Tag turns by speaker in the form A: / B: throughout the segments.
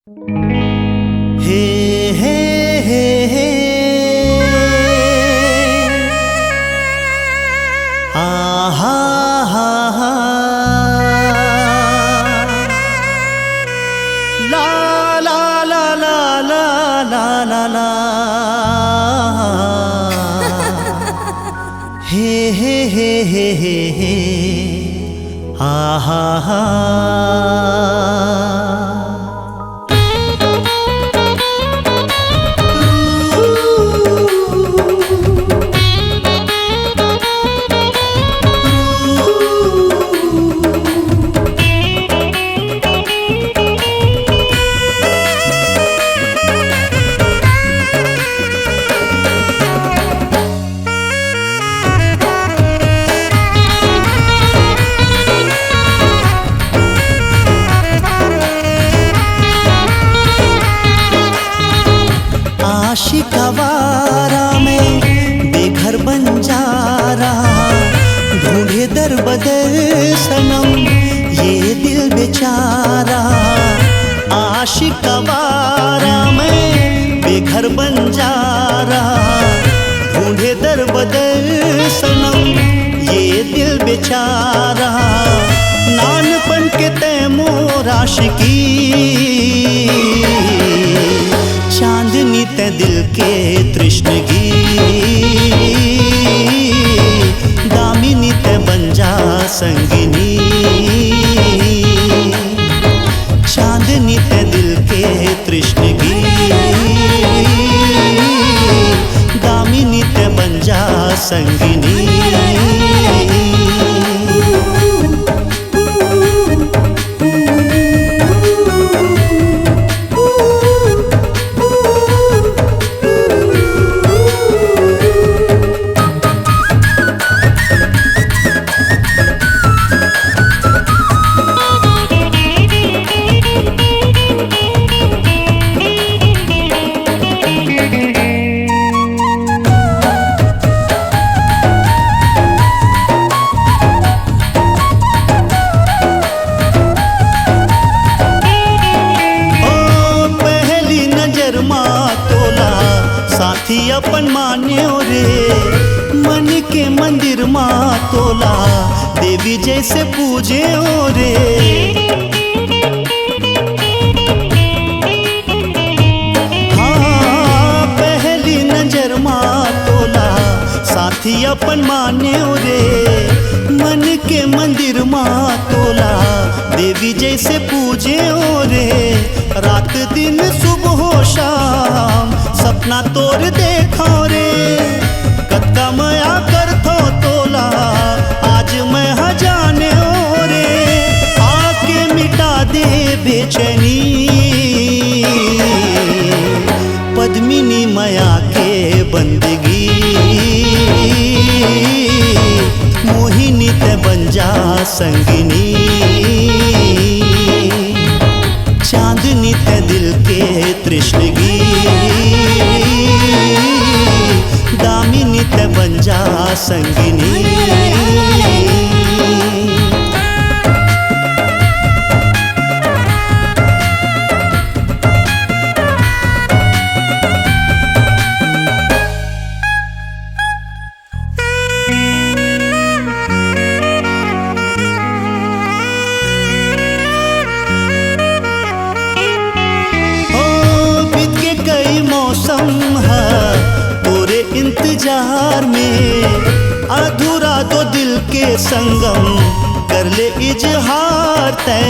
A: हे हे हे हे आ हा हा हा ला ला ला ला ला ला ला ला हे हे हे हे हे हे आ हा हा आशिकवारा में बेघर बन जा रहा, ढूंढे दर बदर सनम ये दिल बेचारा। आशिकवारा में बेघर बन जा रहा, ढूंढे दर बदर सनम ये दिल बेचारा। नानपन के तैमूर आशिकी चांदनी ते दिल के तृष्णगी, दामिनी ते बन जा संगिनी। चांदनी ते दिल के तृष्णगी, दामिनी ते बन जा संगिनी। साथी अपन मान्यो रे, मन के मंदिर माँ तोला देवी जैसे पूजे ओ रे। हाँ पहली नजर माँ तोला साथी अपन मान्यो रे, मन के मंदिर माँ तोला देवी जैसे पूजे ओ रे। रात दिन सुबह हो शाम सपना तोर देखो रे, कत्का मया कर थो तोला आज मैं हजाने ओ रे। आके मिटा दे बेचैनी पद्मिनी मया के बंदगी, मोहिनी ते बन जा संगिनी। चांदनी ते दिल के तृष्णगी, दामिनी ते बन जा संगिनी। मौसम है तोरे इंतजार में, अधूरा दो दिल के संगम कर ले इजहार तय।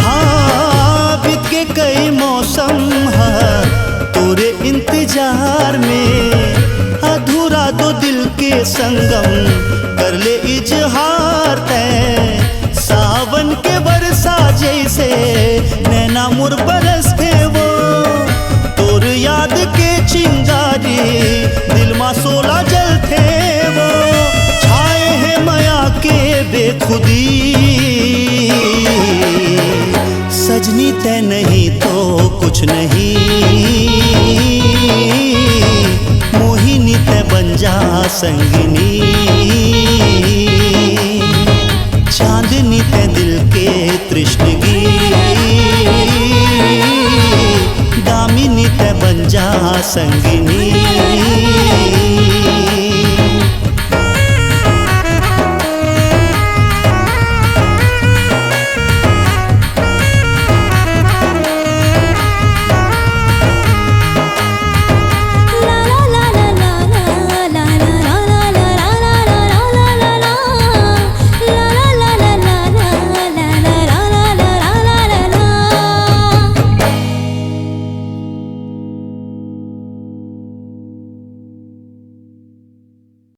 A: हाँ बीत के कई मौसम है तोरे इंतजार में, अधूरा दो दिल के संगम कर ले इजहार तय। सावन के बरसा जैसे नैना मुर बरस थे वो, तोर याद के चिंगारी दिल मा सोला जल थे वो। छाए हैं माया के बेखुदी, सजनी ते नहीं तो कुछ नहीं, मोहिनी ते बन जा संगिनी। चांद संगिनी